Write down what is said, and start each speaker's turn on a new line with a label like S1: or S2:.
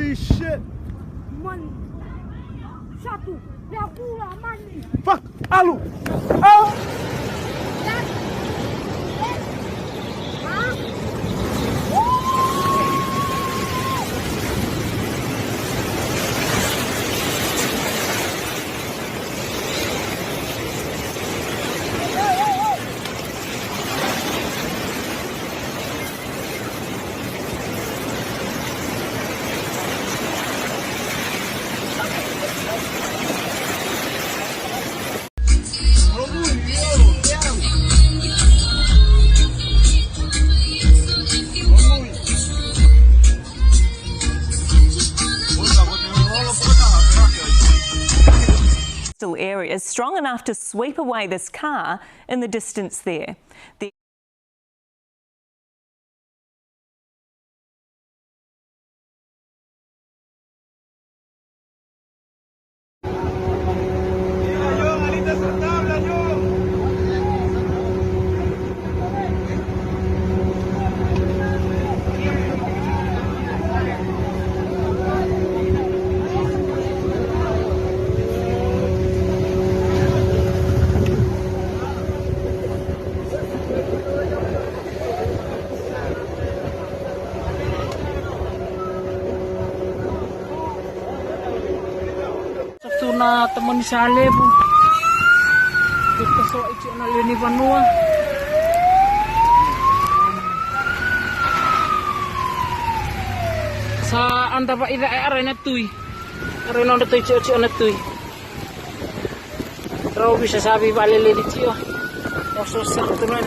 S1: Holy shit!
S2: Money. Satu. Dah pula money.
S1: Fuck! Alu! Oh!
S3: Area is strong enough to sweep away this car in the distance there.
S4: Na teman sale bu kita so ichi na lini vanua sa anda pa ida arena tui arena anda tui ichi na tui raw bisa sabi balele ichi o so sa teman